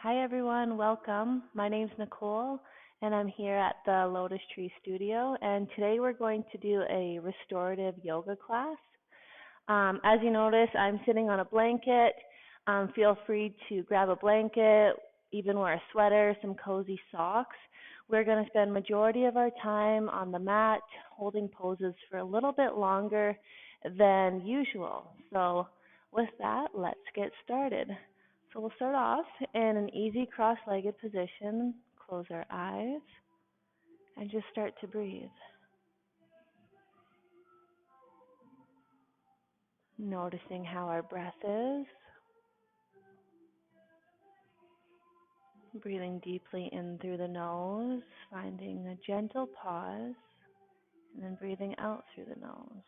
Hi everyone, welcome. My name's Nicole and I'm here at the Lotus Tree Studio, and today we're going to do a restorative yoga class. As you notice, I'm sitting on a blanket. Feel free to grab a blanket, even wear a sweater, some cozy socks. We're going to spend majority of our time on the mat, holding poses for a little bit longer than usual. So with that, let's get started. So we'll start off in an easy cross-legged position, close our eyes, and just start to breathe. Noticing how our breath is, breathing deeply in through the nose, finding a gentle pause, and then breathing out through the nose.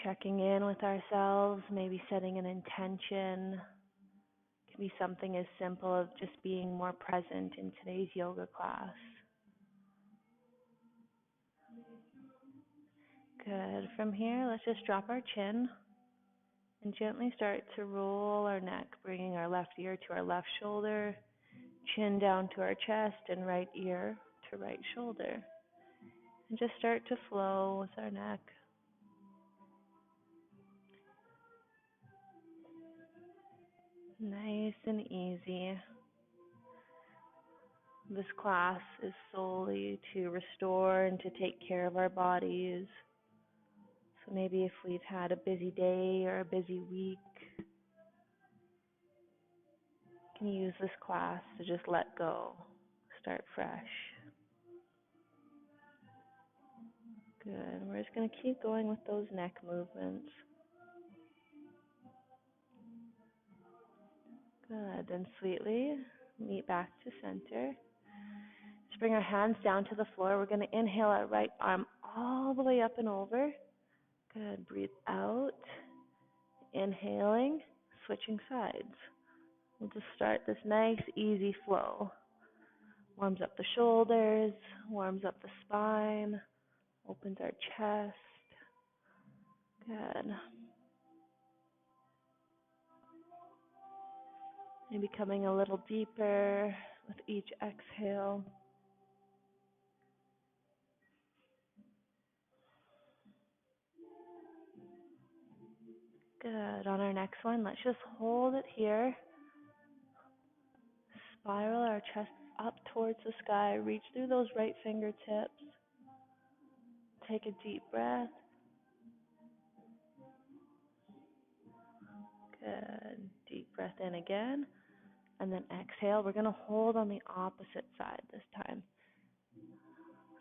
Checking in with ourselves, maybe setting an intention. It can be something as simple as just being more present in today's yoga class. Good. From here, let's just drop our chin and gently start to roll our neck, bringing our left ear to our left shoulder, chin down to our chest, and right ear to right shoulder. And just start to flow with our neck. Nice and easy. This class is solely to restore and to take care of our bodies. So maybe if we've had a busy day or a busy week, you can use this class to just let go, start fresh. Good. We're just going to keep going with those neck movements. Good. Then sweetly meet back to center. Just bring our hands down to the floor. We're going to inhale our right arm all the way up and over. Good. Breathe out. Inhaling, switching sides. We'll just start this nice, easy flow. Warms up the shoulders, warms up the spine, opens our chest. Good. Maybe coming a little deeper with each exhale. Good. On our next one, let's just hold it here. Spiral our chest up towards the sky. Reach through those right fingertips. Take a deep breath. Good. Deep breath in again. And then exhale. We're going to hold on the opposite side this time.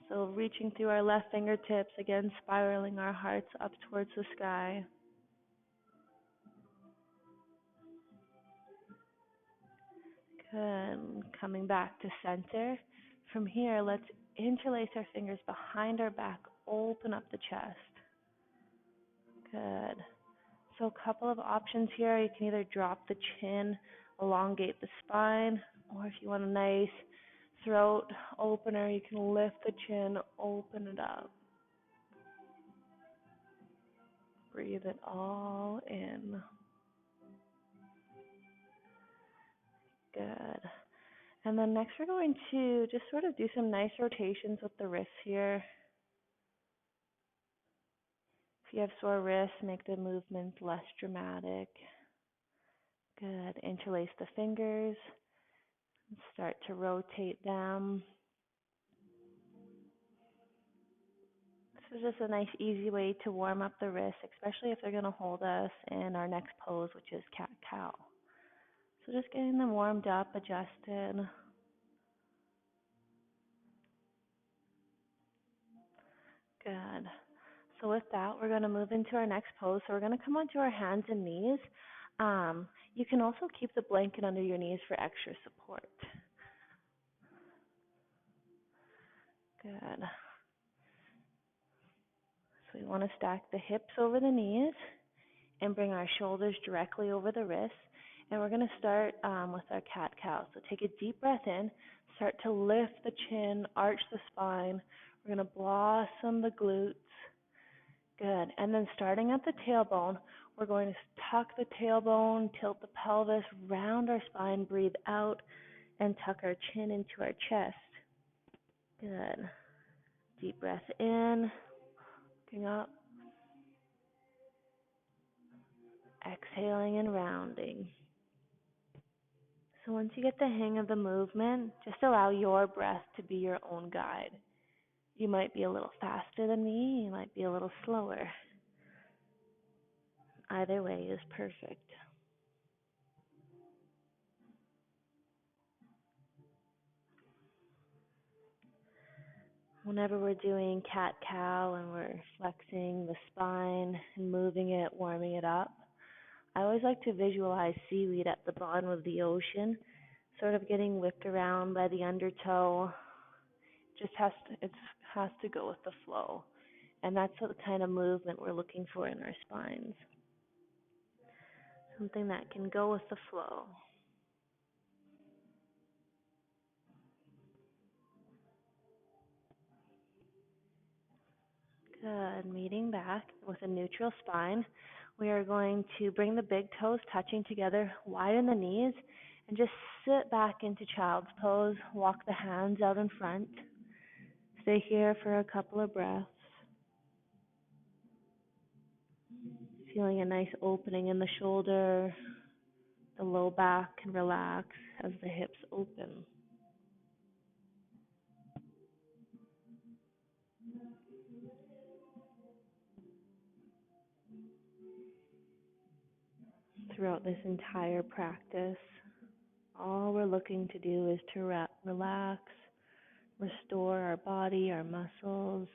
So reaching through our left fingertips, again spiraling our hearts up towards the sky. Good. Coming back to center. From here, let's interlace our fingers behind our back, open up the chest. Good. So a couple of options here. You can either drop the chin, elongate the spine, or if you want a nice throat opener, you can lift the chin, open it up. Breathe it all in. Good. And then next we're going to just sort of do some nice rotations with the wrists here. If you have sore wrists, make the movements less dramatic. Good. Interlace the fingers. Start to rotate them. This is just a nice, easy way to warm up the wrists, especially if they're going to hold us in our next pose, which is cat-cow. So just getting them warmed up, adjusted. Good. So with that, we're going to move into our next pose. So we're going to come onto our hands and knees. You can also keep the blanket under your knees for extra support. Good. So we want to stack the hips over the knees and bring our shoulders directly over the wrists. And we're going to start with our cat-cow. So take a deep breath in, start to lift the chin, arch the spine. We're going to blossom the glutes. Good. And then starting at the tailbone, We're going to tuck the tailbone, tilt the pelvis, round our spine, breathe out, and tuck our chin into our chest. Good. Deep breath in, looking up, exhaling and rounding. So once you get the hang of the movement, just allow your breath to be your own guide. You might be a little faster than me, you might be a little slower. Either way is perfect. Whenever we're doing cat-cow and we're flexing the spine and moving it, warming it up, I always like to visualize seaweed at the bottom of the ocean, sort of getting whipped around by the undertow. It has to go with the flow. And that's the kind of movement we're looking for in our spines. Something that can go with the flow. Good. Meeting back with a neutral spine. We are going to bring the big toes touching together, widen the knees, and just sit back into child's pose. Walk the hands out in front. Stay here for a couple of breaths. Feeling a nice opening in the shoulder. The low back can relax as the hips open. Throughout this entire practice, all we're looking to do is to relax, restore our body, our muscles.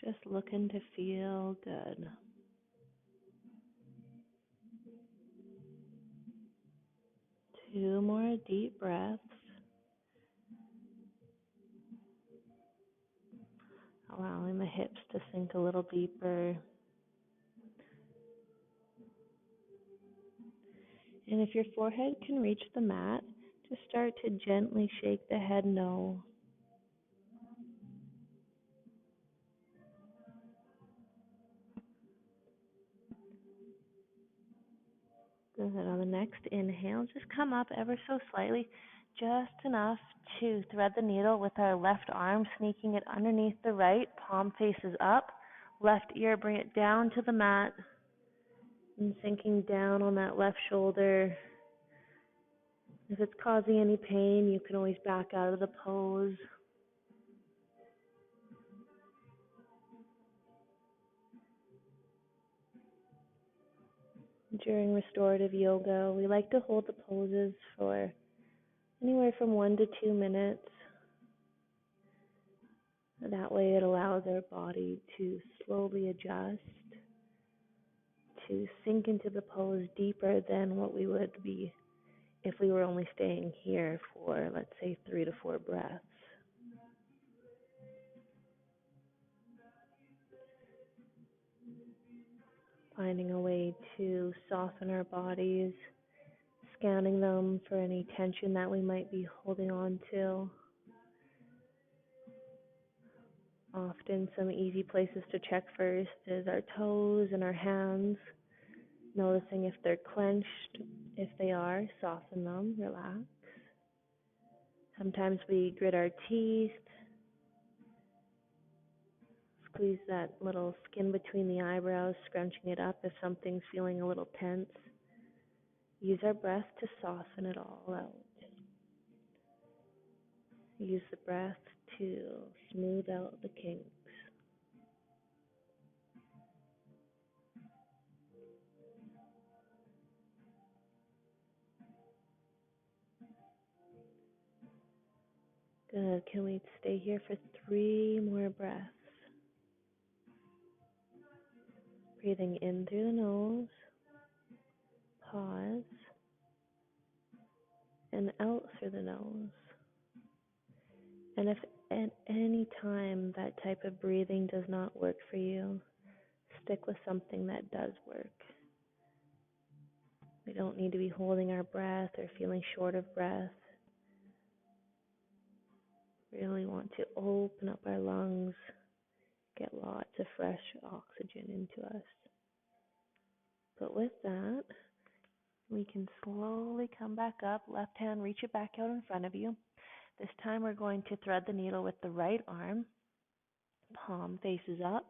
Just looking to feel good. Two more deep breaths. Allowing the hips to sink a little deeper. And if your forehead can reach the mat, just start to gently shake the head no. Good. On the next inhale, just come up ever so slightly, just enough to thread the needle with our left arm, sneaking it underneath the right, palm faces up, left ear, bring it down to the mat, and sinking down on that left shoulder. If it's causing any pain, you can always back out of the pose. During restorative yoga, we like to hold the poses for anywhere from 1 to 2 minutes. That way it allows our body to slowly adjust, to sink into the pose deeper than what we would be if we were only staying here for, let's say, 3 to 4 breaths. Finding a way to soften our bodies, scanning them for any tension that we might be holding on to. Often some easy places to check first is our toes and our hands, noticing if they're clenched. If they are, soften them, relax. Sometimes we grit our teeth, squeeze that little skin between the eyebrows, scrunching it up if something's feeling a little tense. Use our breath to soften it all out. Use the breath to smooth out the kinks. Good. Can we stay here for 3 more breaths? Breathing in through the nose, pause, and out through the nose. And if at any time that type of breathing does not work for you, stick with something that does work. We don't need to be holding our breath or feeling short of breath. Really want to open up our lungs get lots of fresh oxygen into us. But with that, we can slowly come back up. Left hand, reach it back out in front of you. This time we're going to thread the needle with the right arm. Palm faces up.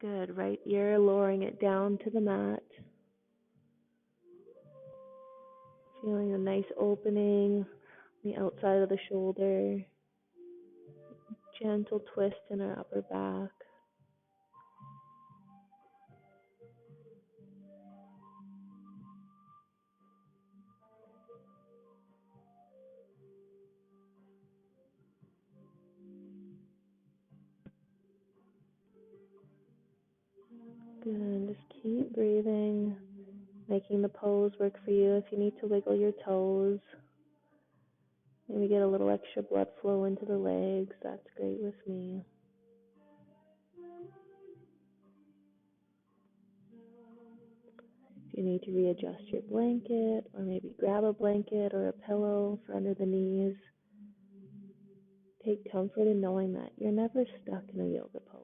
Good. Right ear, lowering it down to the mat. Feeling a nice opening on the outside of the shoulder. Gentle twist in our upper back. Good. Just keep breathing, making the pose work for you. If you need to wiggle your toes, maybe get a little extra blood flow into the legs, that's great with me. If you need to readjust your blanket, or maybe grab a blanket or a pillow for under the knees, take comfort in knowing that you're never stuck in a yoga pose.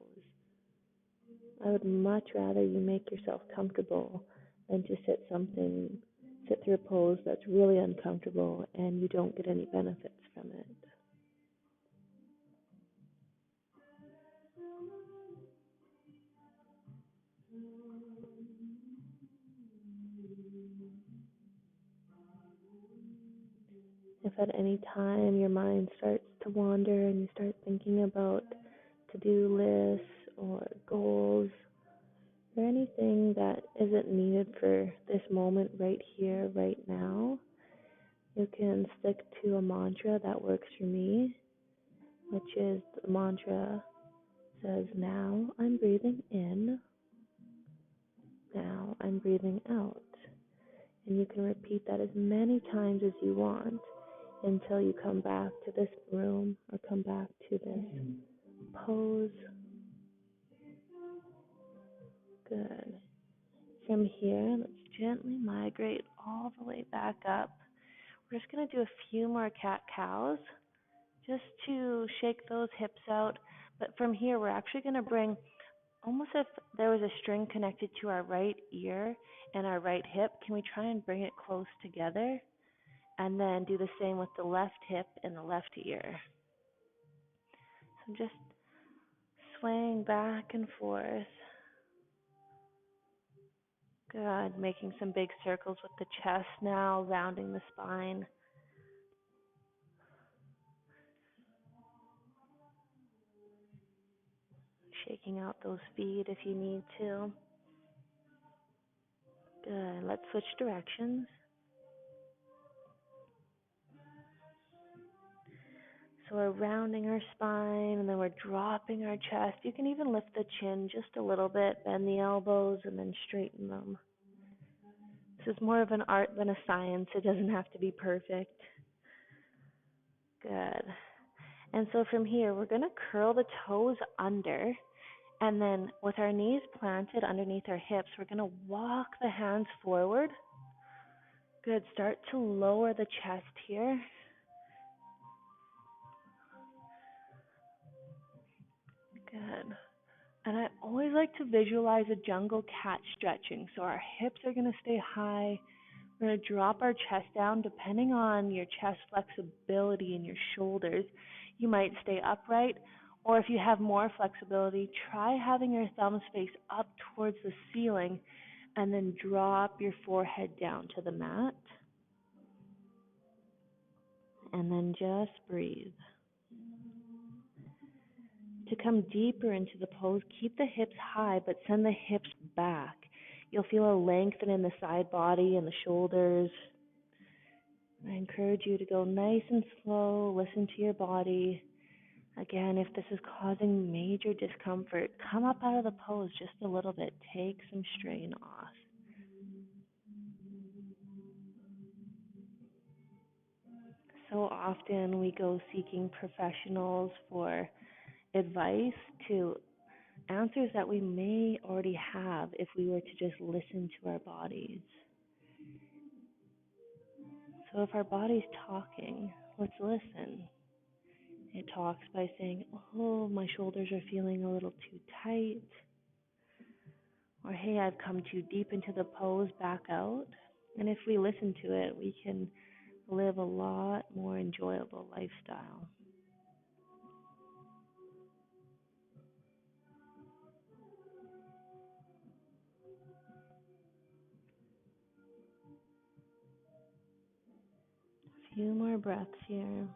I would much rather you make yourself comfortable than to sit through a pose that's really uncomfortable and you don't get any benefits from it. If at any time your mind starts to wander and you start thinking about to-do lists or goals or anything that isn't needed for this moment right here, right now, you can stick to a mantra that works for me, which is the mantra says, now I'm breathing in, now I'm breathing out. And you can repeat that as many times as you want until you come back to this room or come back to this pose. Good. From here, let's gently migrate all the way back up. We're just going to do a few more cat-cows just to shake those hips out. But from here, we're actually going to bring, almost if there was a string connected to our right ear and our right hip, can we try and bring it close together? And then do the same with the left hip and the left ear. So just swaying back and forth. Good. Making some big circles with the chest now, rounding the spine. Shaking out those feet if you need to. Good. Let's switch directions. So we're rounding our spine and then we're dropping our chest. You can even lift the chin just a little bit, bend the elbows, and then straighten them. This is more of an art than a science. It doesn't have to be perfect. Good. And so from here, we're going to curl the toes under. And then with our knees planted underneath our hips, we're going to walk the hands forward. Good. Start to lower the chest here. Good. And I always like to visualize a jungle cat stretching. So our hips are going to stay high. We're going to drop our chest down. Depending on your chest flexibility and your shoulders, you might stay upright. Or if you have more flexibility, try having your thumbs face up towards the ceiling and then drop your forehead down to the mat. And then just breathe. To come deeper into the pose, keep the hips high, but send the hips back. You'll feel a lengthen in the side body and the shoulders. I encourage you to go nice and slow, listen to your body. Again, if this is causing major discomfort, come up out of the pose just a little bit. Take some strain off. So often we go seeking professionals for advice to answers that we may already have if we were to just listen to our bodies. So if our body's talking, let's listen. It talks by saying, oh, my shoulders are feeling a little too tight, or hey, I've come too deep into the pose, back out. And if we listen to it, we can live a lot more enjoyable lifestyle. A few more breaths here.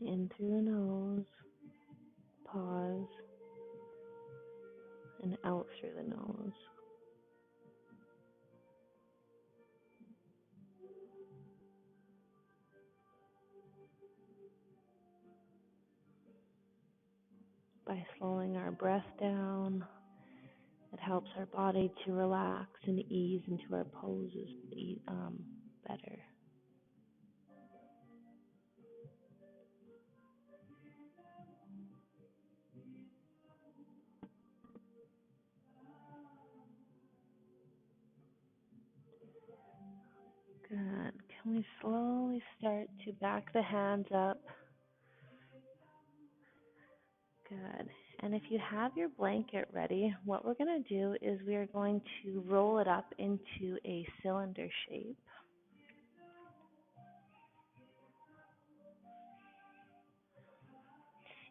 In through the nose, pause, and out through the nose. By slowing our breath down, it helps our body to relax and ease into our poses better. Good. Can we slowly start to back the hands up? Good. And if you have your blanket ready, what we're going to do is we are going to roll it up into a cylinder shape.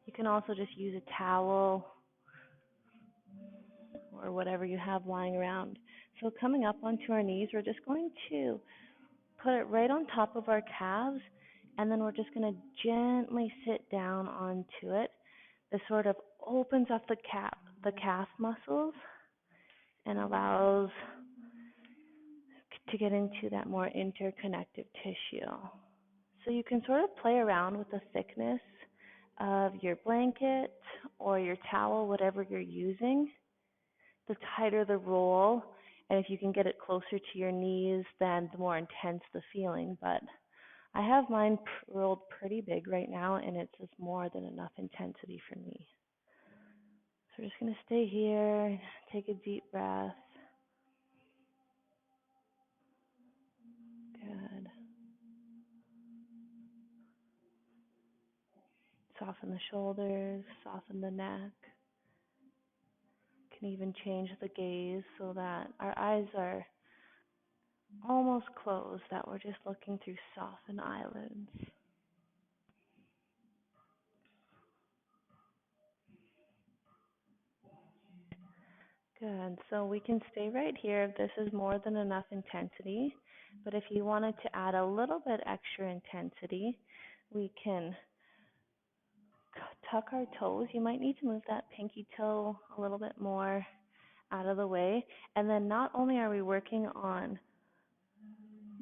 You can also just use a towel or whatever you have lying around. So coming up onto our knees, we're just going to put it right on top of our calves, and then we're just going to gently sit down onto it. This sort of opens up the calf muscles and allows to get into that more interconnective tissue. So you can sort of play around with the thickness of your blanket or your towel, whatever you're using. The tighter the roll, and if you can get it closer to your knees, then the more intense the feeling. But I have mine rolled pretty big right now, and it's just more than enough intensity for me. So we're just going to stay here, take a deep breath. Good. Soften the shoulders, soften the neck. Can even change the gaze so that our eyes are almost closed, that we're just looking through softened eyelids. Good. So we can stay right here if this is more than enough intensity. But if you wanted to add a little bit extra intensity, we can tuck our toes. You might need to move that pinky toe a little bit more out of the way. And then not only are we working on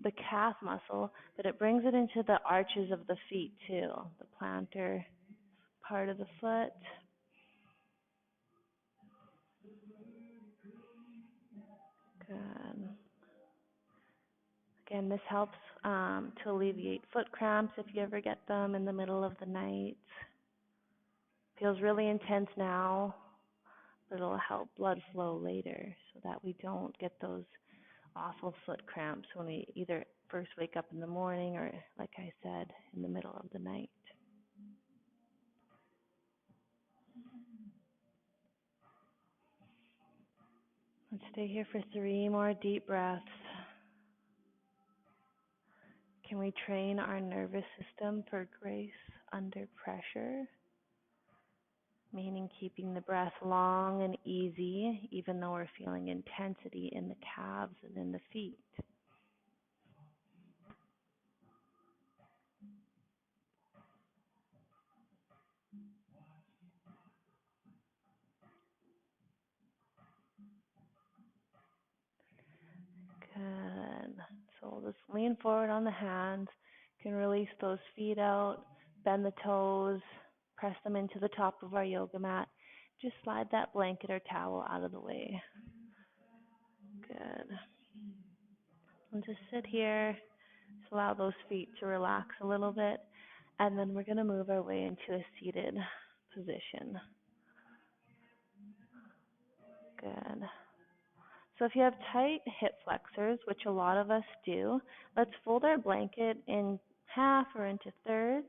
the calf muscle, but it brings it into the arches of the feet too, the plantar part of the foot. Good. Again, this helps to alleviate foot cramps if you ever get them in the middle of the night. Feels really intense now, but it'll help blood flow later so that we don't get those awful foot cramps when we either first wake up in the morning or, like I said, in the middle of the night. Let's stay here for 3 more deep breaths. Can we train our nervous system for grace under pressure? Meaning keeping the breath long and easy, even though we're feeling intensity in the calves and in the feet. Good. So we'll just lean forward on the hands. You can release those feet out, bend the toes, press them into the top of our yoga mat. Just slide that blanket or towel out of the way. Good. And just sit here. Just allow those feet to relax a little bit. And then we're going to move our way into a seated position. Good. So if you have tight hip flexors, which a lot of us do, let's fold our blanket in half or into thirds,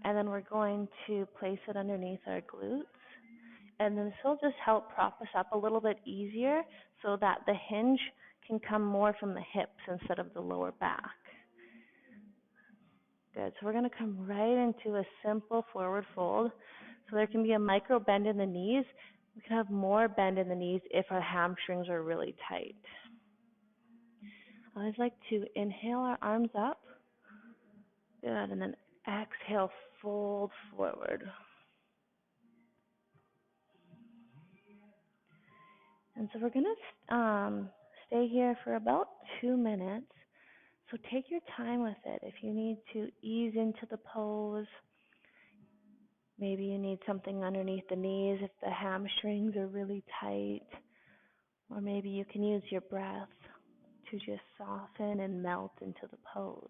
and then we're going to place it underneath our glutes. And then this will just help prop us up a little bit easier so that the hinge can come more from the hips instead of the lower back. Good. So we're going to come right into a simple forward fold. So there can be a micro bend in the knees. We can have more bend in the knees if our hamstrings are really tight. I always like to inhale our arms up. Good. And then exhale, fold forward. And so we're going to stay here for about 2 minutes. So take your time with it. If you need to ease into the pose, maybe you need something underneath the knees if the hamstrings are really tight, or maybe you can use your breath to just soften and melt into the pose.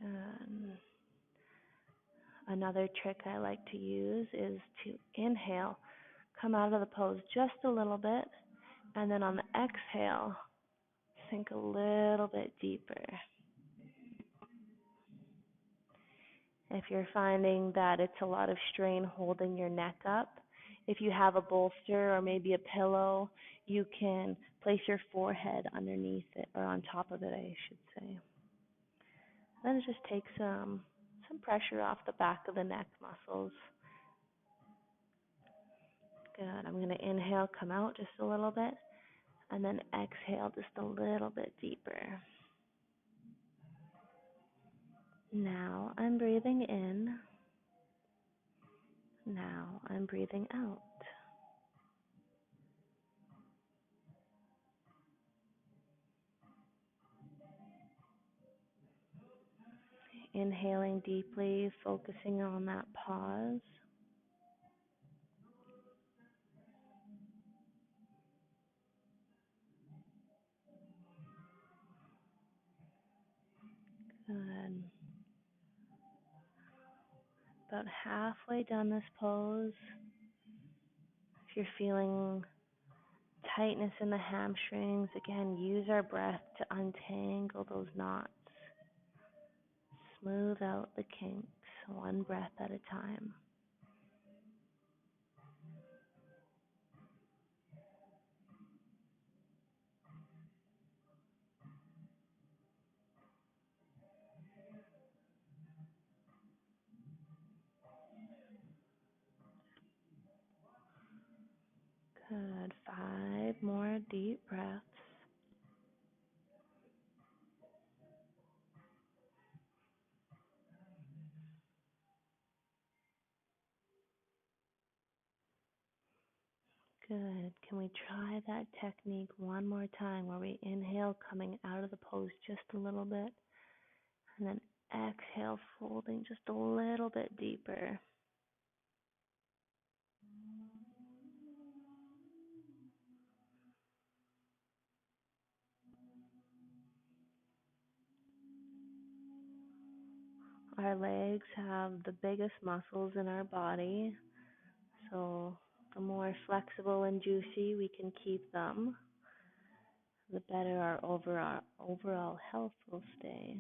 Good. Another trick I like to use is to inhale, come out of the pose just a little bit, and then on the exhale, sink a little bit deeper. If you're finding that it's a lot of strain holding your neck up, if you have a bolster or maybe a pillow, you can place your forehead underneath it, or on top of it, I should say. Then it just takes some pressure off the back of the neck muscles. Good. I'm going to inhale, come out just a little bit, and then exhale just a little bit deeper. Now I'm breathing in. Now I'm breathing out. Inhaling deeply, focusing on that pause. Good. About halfway done this pose. If you're feeling tightness in the hamstrings, again, use our breath to untangle those knots. Smooth out the kinks, one breath at a time. Good. 5 more deep breaths. Good. Can we try that technique one more time where we inhale, coming out of the pose just a little bit, and then exhale, folding just a little bit deeper. Our legs have the biggest muscles in our body, so the more flexible and juicy we can keep them, the better our overall health will stay.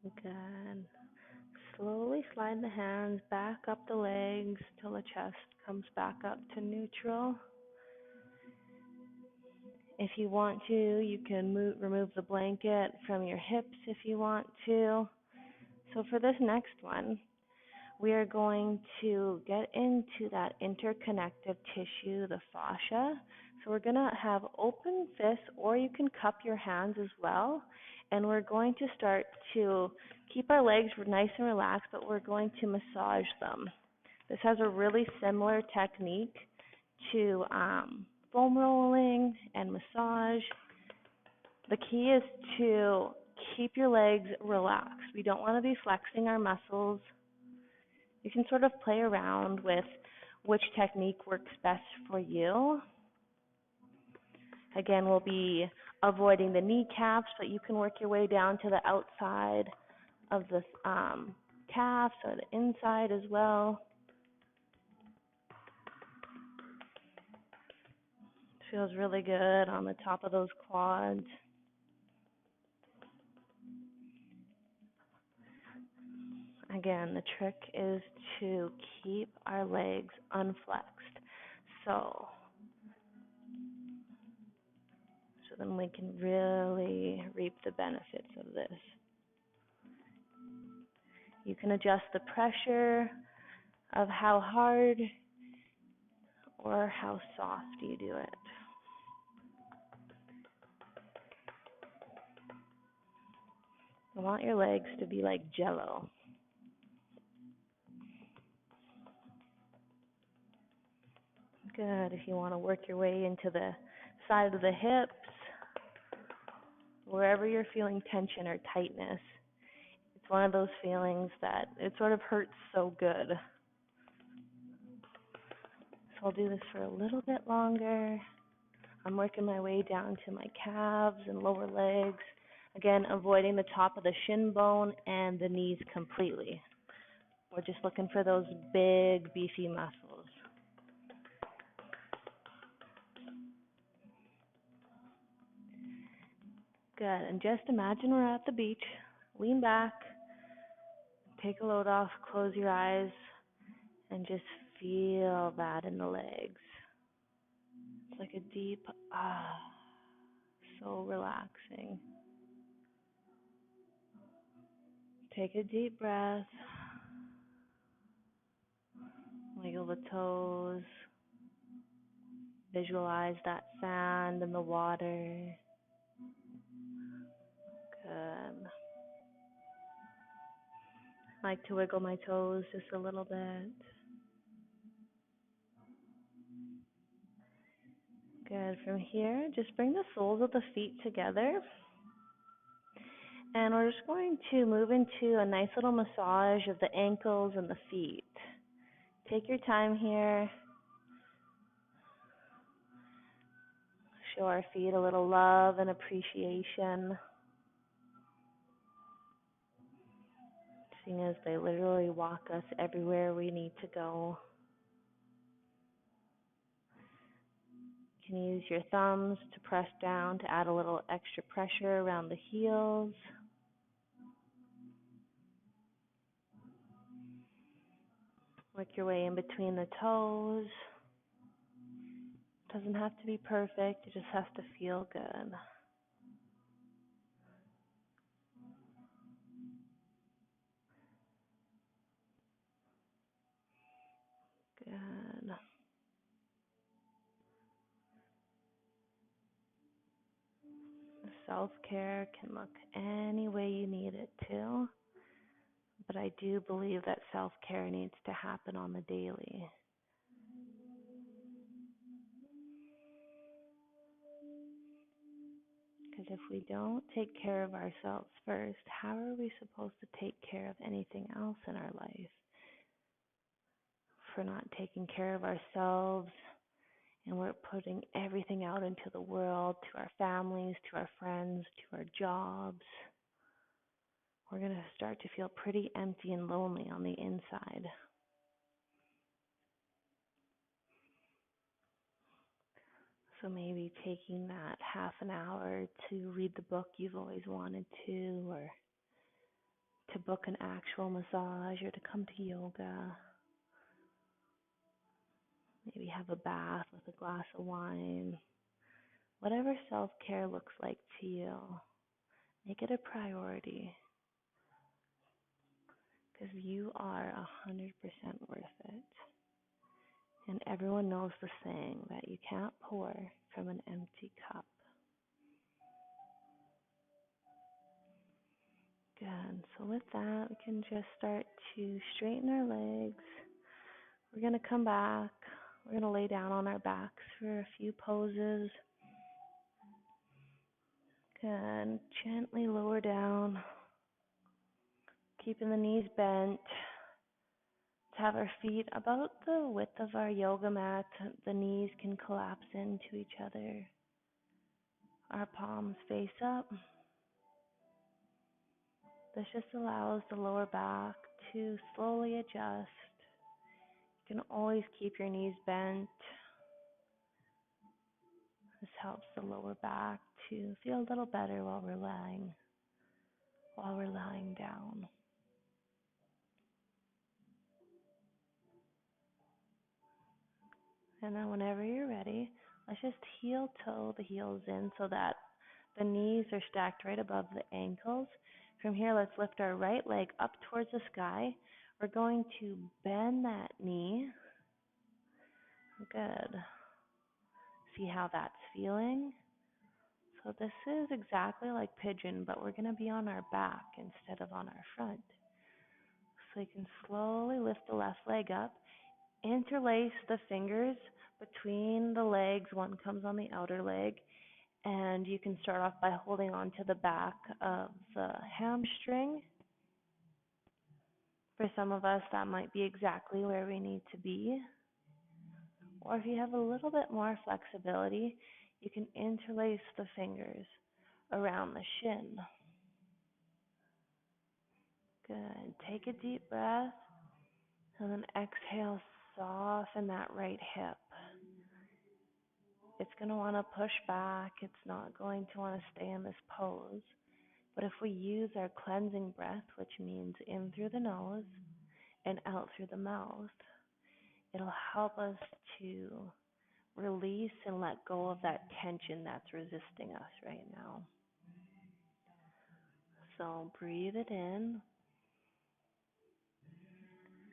Good. Slowly slide the hands back up the legs till the chest comes back up to neutral. If you want to, you can remove the blanket from your hips if you want to. So for this next one, we are going to get into that interconnective tissue, the fascia. So we're going to have open fists, or you can cup your hands as well. And we're going to start to keep our legs nice and relaxed, but we're going to massage them. This has a really similar technique to foam rolling and massage. The key is to keep your legs relaxed. We don't want to be flexing our muscles. You can sort of play around with which technique works best for you. Again, we'll be avoiding the kneecaps, but you can work your way down to the outside of the calves or the inside as well. Feels really good on the top of those quads. Again, the trick is to keep our legs unflexed. So then we can really reap the benefits of this. You can adjust the pressure of how hard or how soft you do it. I want your legs to be like jello. Good. If you want to work your way into the side of the hips, wherever you're feeling tension or tightness, it's one of those feelings that it sort of hurts so good. So I'll do this for a little bit longer. I'm working my way down to my calves and lower legs. Again, avoiding the top of the shin bone and the knees completely. We're just looking for those big, beefy muscles. Good. And just imagine we're at the beach. Lean back, take a load off, close your eyes, and just feel that in the legs. It's like a deep so relaxing. Take a deep breath. Wiggle the toes. Visualize that sand in the water. Good. I like to wiggle my toes just a little bit. Good. From here, just bring the soles of the feet together. And we're just going to move into a nice little massage of the ankles and the feet. Take your time here. Show our feet a little love and appreciation, seeing as they literally walk us everywhere we need to go. You can use your thumbs to press down to add a little extra pressure around the heels. Work your way in between the toes. Doesn't have to be perfect, it just has to feel good. Good. Self-care can look any way you need it to, but I do believe that self-care needs to happen on the daily. Because if we don't take care of ourselves first, how are we supposed to take care of anything else in our life? If we're not taking care of ourselves and we're putting everything out into the world, to our families, to our friends, to our jobs, we're going to start to feel pretty empty and lonely on the inside. So maybe taking that half an hour to read the book you've always wanted to, or to book an actual massage, or to come to yoga. Maybe have a bath with a glass of wine. Whatever self-care looks like to you, make it a priority. Because you are 100% worth it. And everyone knows the saying that you can't pour from an empty cup. Good. So with that, we can just start to straighten our legs. We're going to come back. We're going to lay down on our backs for a few poses. Good. Gently lower down, keeping the knees bent. To have our feet about the width of our yoga mat, the knees can collapse into each other. our palms face up. This just allows the lower back to slowly adjust. You can always keep your knees bent. This helps the lower back to feel a little better while we're lying down. And then whenever you're ready, let's just heel toe the heels in so that the knees are stacked right above the ankles. From here, let's lift our right leg up towards the sky. We're going to bend that knee. Good. See how that's feeling? So this is exactly like pigeon, but we're going to be on our back instead of on our front. So you can slowly lift the left leg up, interlace the fingers between the legs. One comes on the outer leg, and you can start off by holding on to the back of the hamstring. For some of us, that might be exactly where we need to be. Or if you have a little bit more flexibility, you can interlace the fingers around the shin. Good. Take a deep breath, and then exhale, soften that right hip. It's going to want to push back. It's not going to want to stay in this pose. But if we use our cleansing breath, which means in through the nose and out through the mouth, it'll help us to release and let go of that tension that's resisting us right now. So breathe it in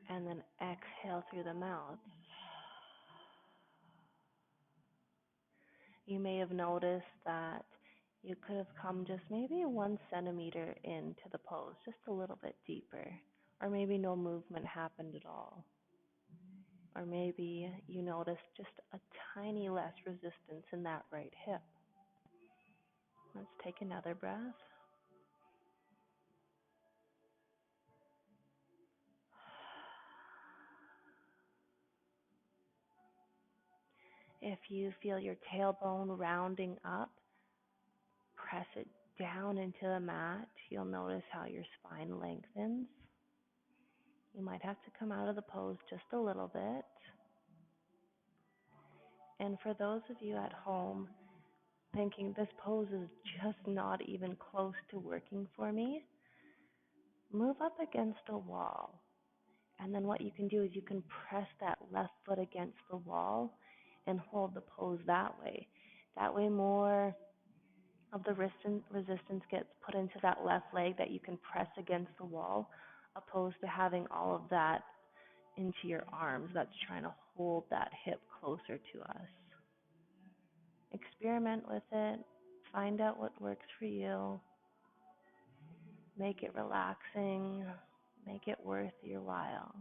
and then exhale through the mouth. You may have noticed that you could have come just maybe 1 centimeter into the pose, just a little bit deeper, or maybe no movement happened at all. Or maybe you noticed just a tiny less resistance in that right hip. Let's take another breath. If you feel your tailbone rounding up, press it down into the mat. You'll notice how your spine lengthens. You might have to come out of the pose just a little bit. And for those of you at home thinking this pose is just not even close to working for me, move up against a wall. And then what you can do is you can press that left foot against the wall and hold the pose that way. That way more of the resistance gets put into that left leg that you can press against the wall, opposed to having all of that into your arms that's trying to hold that hip closer to us. Experiment with it. Find out what works for you. Make it relaxing. Make it worth your while.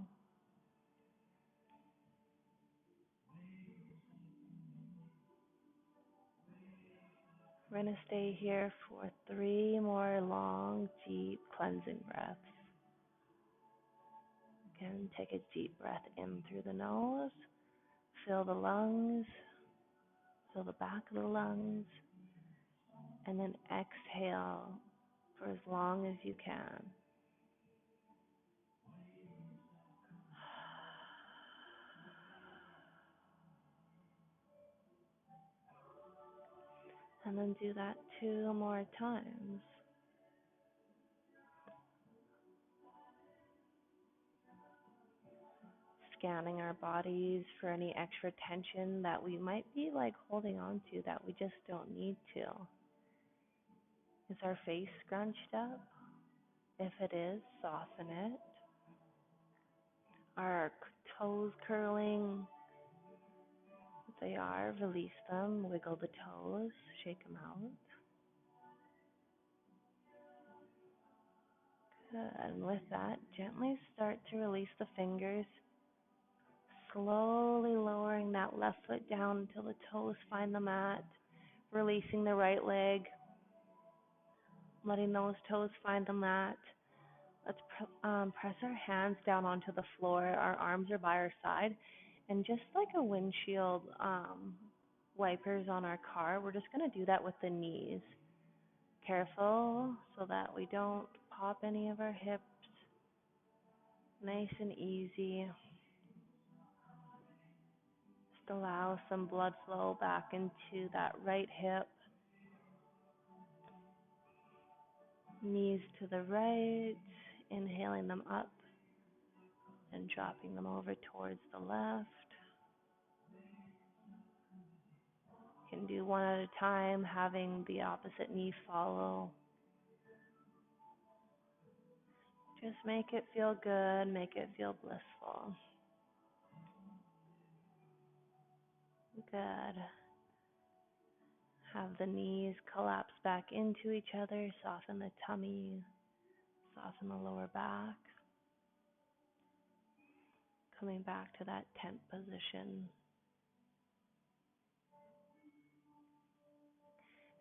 We're going to stay here for 3 more long, deep cleansing breaths. Again, take a deep breath in through the nose. Fill the lungs. Fill the back of the lungs. And then exhale for as long as you can. And then do that 2 more times. Scanning our bodies for any extra tension that we might be holding on to that we just don't need to. Is our face scrunched up? If it is, soften it. Are our toes curling? If they are, release them. Wiggle the toes. Shake them out. Good. And with that, gently start to release the fingers. Slowly lowering that left foot down until the toes find the mat. Releasing the right leg. Letting those toes find the mat. Let's press our hands down onto the floor. Our arms are by our side. And just like a windshield wipers on our car, we're just going to do that with the knees. Careful so that we don't pop any of our hips. Nice and easy. Just allow some blood flow back into that right hip. Knees to the right, inhaling them up and dropping them over towards the left. You can do one at a time, having the opposite knee follow. Just make it feel good, make it feel blissful. Good. Have the knees collapse back into each other, soften the tummy, soften the lower back. Coming back to that tent position.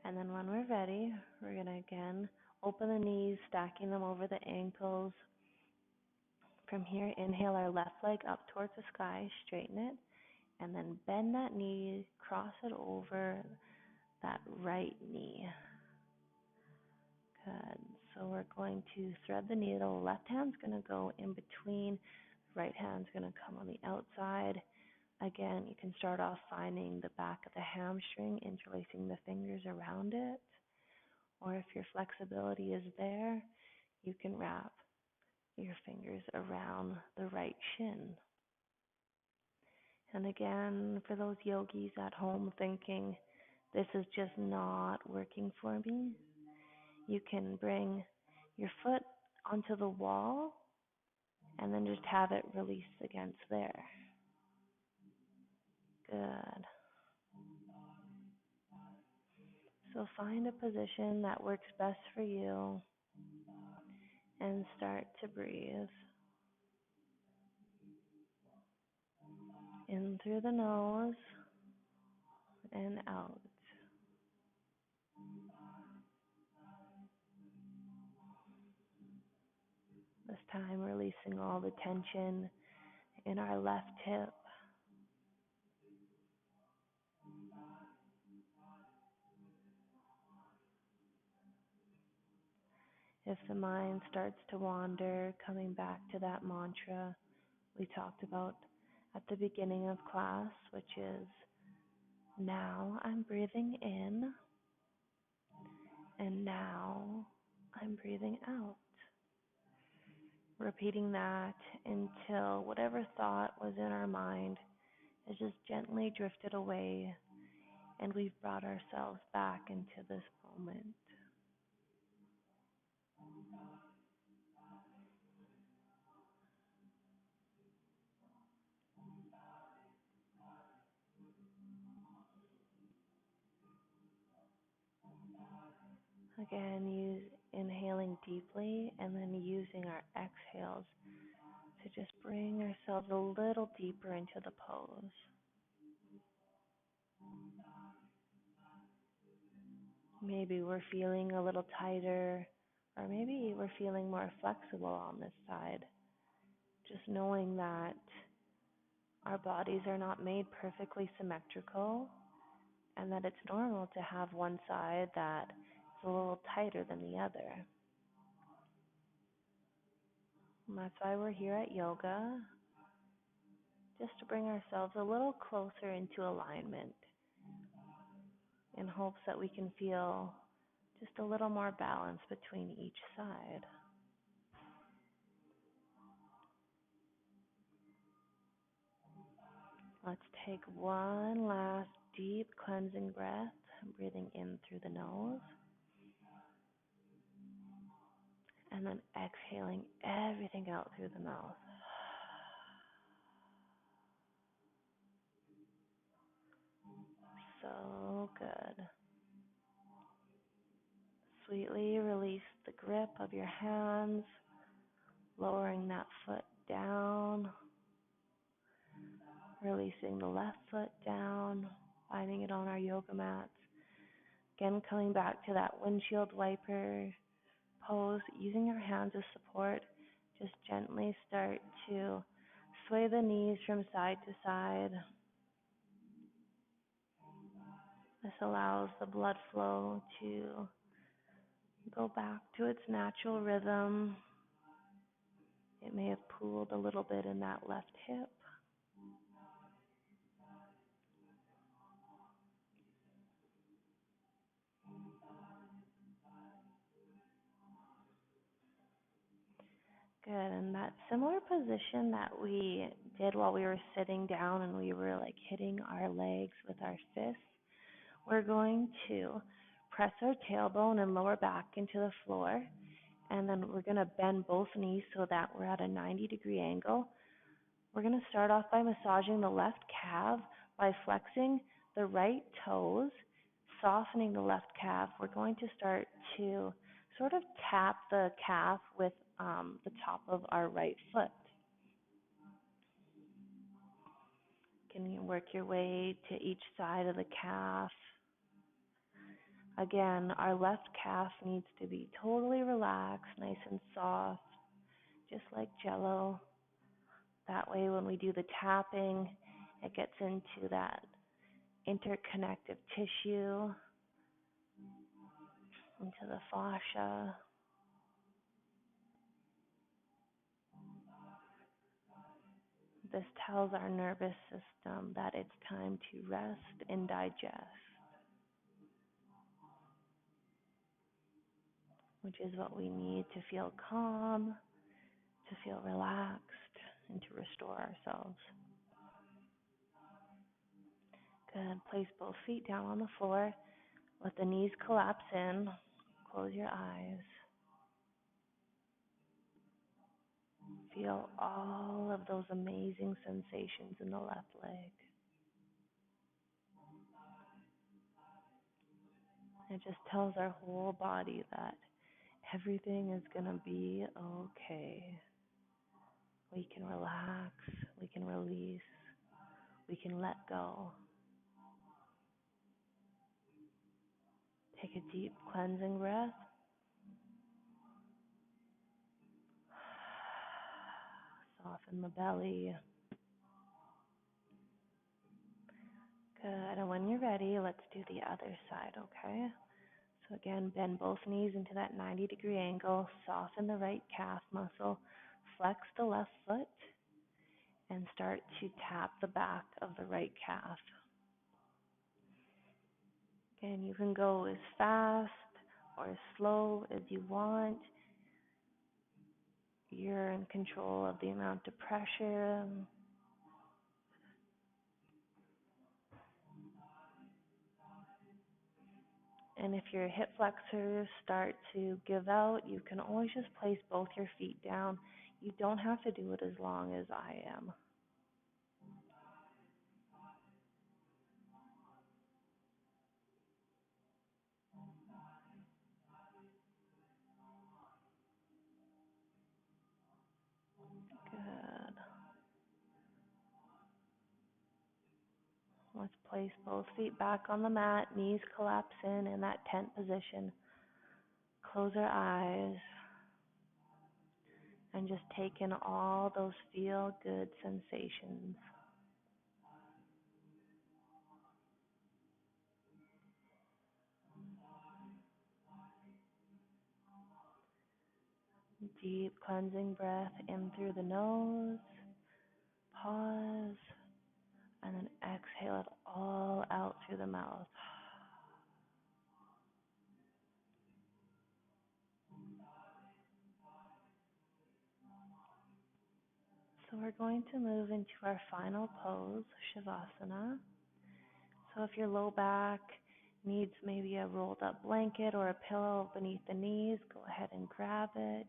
And then when we're ready, we're going to again open the knees, stacking them over the ankles. From here, inhale our left leg up towards the sky, straighten it, and then bend that knee, cross it over that right knee. Good. So we're going to thread the needle. Left hand's going to go in between. Right hand's going to come on the outside. Again, you can start off finding the back of the hamstring, interlacing the fingers around it. Or if your flexibility is there, you can wrap your fingers around the right shin. And again, for those yogis at home thinking, this is just not working for me, you can bring your foot onto the wall and then just have it release against there. Good. So find a position that works best for you and start to breathe. In through the nose and out. This time releasing all the tension in our left hip. If the mind starts to wander, coming back to that mantra we talked about at the beginning of class, which is, now I'm breathing in, and now I'm breathing out. Repeating that until whatever thought was in our mind has just gently drifted away, and we've brought ourselves back into this moment. Again, inhaling deeply and then using our exhales to just bring ourselves a little deeper into the pose. Maybe we're feeling a little tighter, or maybe we're feeling more flexible on this side. Just knowing that our bodies are not made perfectly symmetrical, and that it's normal to have one side that is a little tighter than the other. And that's why we're here at yoga, just to bring ourselves a little closer into alignment, in hopes that we can feel just a little more balance between each side. Let's take one last deep cleansing breath, breathing in through the nose, and then exhaling everything out through the mouth. So good. Sweetly release the grip of your hands, lowering that foot down, releasing the left foot down, finding it on our yoga mats. Again, coming back to that windshield wiper pose, using your hands as support. Just gently start to sway the knees from side to side. This allows the blood flow to go back to its natural rhythm. It may have pooled a little bit in that left hip. Good. And that similar position that we did while we were sitting down and we were like hitting our legs with our fists, we're going to press our tailbone and lower back into the floor. And then we're going to bend both knees so that we're at a 90-degree angle. We're going to start off by massaging the left calf by flexing the right toes, softening the left calf. We're going to start to sort of tap the calf with the top of our right foot. Can you work your way to each side of the calf? Again, our left calf needs to be totally relaxed, nice and soft, just like jello. That way when we do the tapping, it gets into that interconnective tissue, into the fascia. This tells our nervous system that it's time to rest and digest, which is what we need to feel calm, to feel relaxed, and to restore ourselves. Good. Place both feet down on the floor. Let the knees collapse in. Close your eyes. Feel all of those amazing sensations in the left leg. It just tells our whole body that everything is going to be okay. We can relax, we can release, we can let go. Take a deep cleansing breath. Soften the belly. Good. And when you're ready, let's do the other side, okay? So again, bend both knees into that 90-degree angle. Soften the right calf muscle. Flex the left foot. And start to tap the back of the right calf. Again, you can go as fast or as slow as you want. You're in control of the amount of pressure. And if your hip flexors start to give out, you can always just place both your feet down. You don't have to do it as long as I am. Good. Let's place both feet back on the mat, knees collapse in that tent position. Close our eyes and just take in all those feel-good sensations. Deep cleansing breath in through the nose. Pause. And then exhale it all out through the mouth. So we're going to move into our final pose, Shavasana. So if your low back needs maybe a rolled up blanket or a pillow beneath the knees, go ahead and grab it.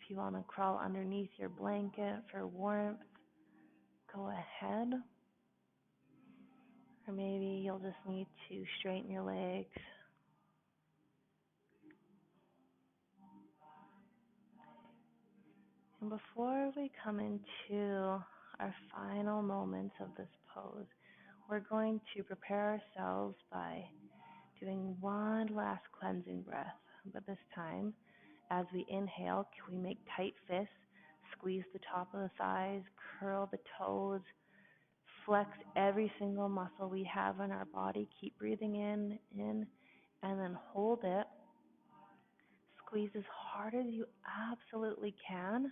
If you want to crawl underneath your blanket for warmth, go ahead. Or maybe you'll just need to straighten your legs. And before we come into our final moments of this pose, we're going to prepare ourselves by doing one last cleansing breath. But this time, as we inhale, can we make tight fists, squeeze the top of the thighs, curl the toes, Flex every single muscle we have in our body. Keep breathing in, and then hold it. Squeeze as hard as you absolutely can.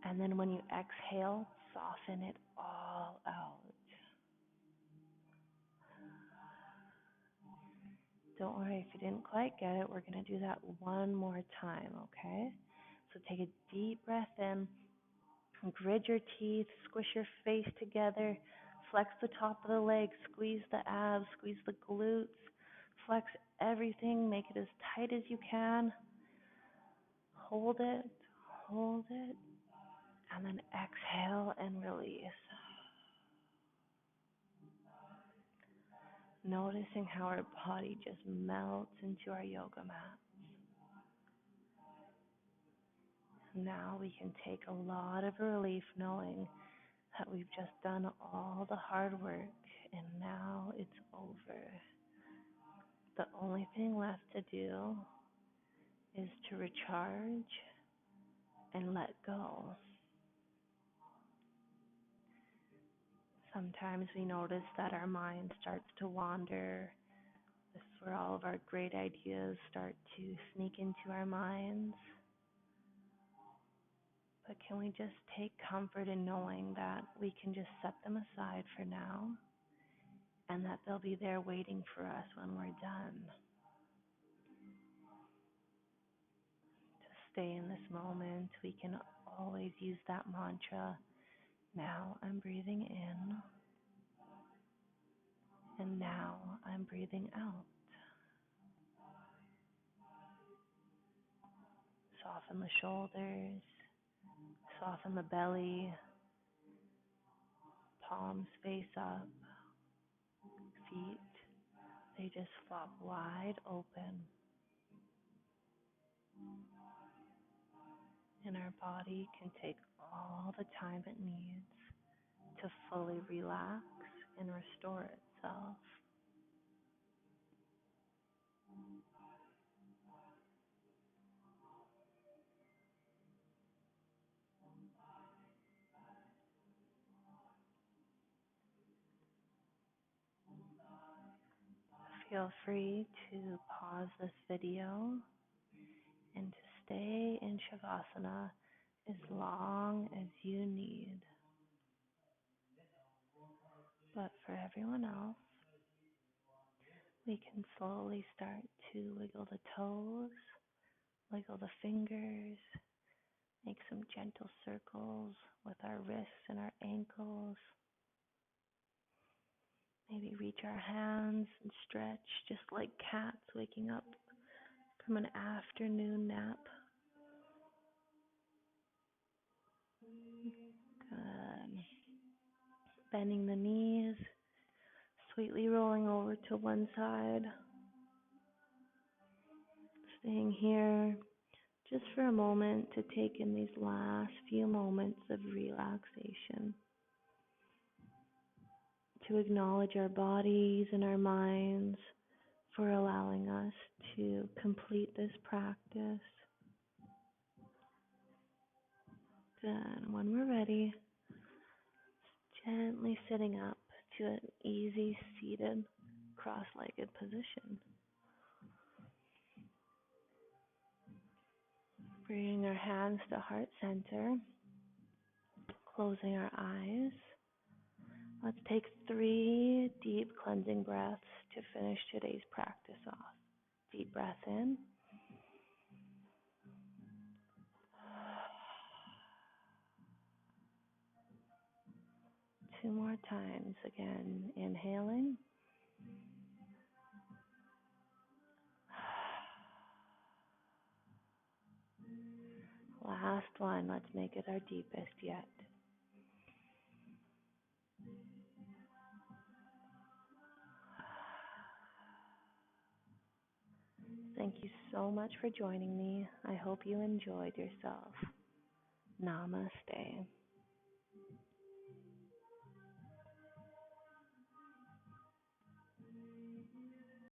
And then when you exhale, soften it all out. Don't worry if you didn't quite get it. We're going to do that one more time, okay? So take a deep breath in. Grit your teeth, squish your face together, flex the top of the legs, squeeze the abs, squeeze the glutes, flex everything, make it as tight as you can. Hold it, and then exhale and release. Noticing how our body just melts into our yoga mat. Now we can take a lot of relief knowing that we've just done all the hard work and now it's over. The only thing left to do is to recharge and let go. Sometimes we notice that our mind starts to wander. This is where all of our great ideas start to sneak into our minds. But can we just take comfort in knowing that we can just set them aside for now and that they'll be there waiting for us when we're done? To stay in this moment, we can always use that mantra. Now I'm breathing in, and now I'm breathing out. Soften the shoulders, soften the belly, palms face up, feet, they just flop wide open. And our body can take all the time it needs to fully relax and restore itself. Feel free to pause this video and to stay in Shavasana as long as you need. But for everyone else, we can slowly start to wiggle the toes, wiggle the fingers, make some gentle circles with our wrists and our ankles. Maybe reach our hands and stretch just like cats waking up from an afternoon nap. Good. Bending the knees, sweetly rolling over to one side. Staying here just for a moment to take in these last few moments of relaxation. To acknowledge our bodies and our minds for allowing us to complete this practice. Good. When we're ready, gently sitting up to an easy seated cross-legged position. Bringing our hands to heart center, closing our eyes. Let's take 3 deep cleansing breaths to finish today's practice off. Deep breath in. 2 more times. Again, inhaling. Last one. Let's make it our deepest yet. Thank you so much for joining me. I hope you enjoyed yourself. Namaste.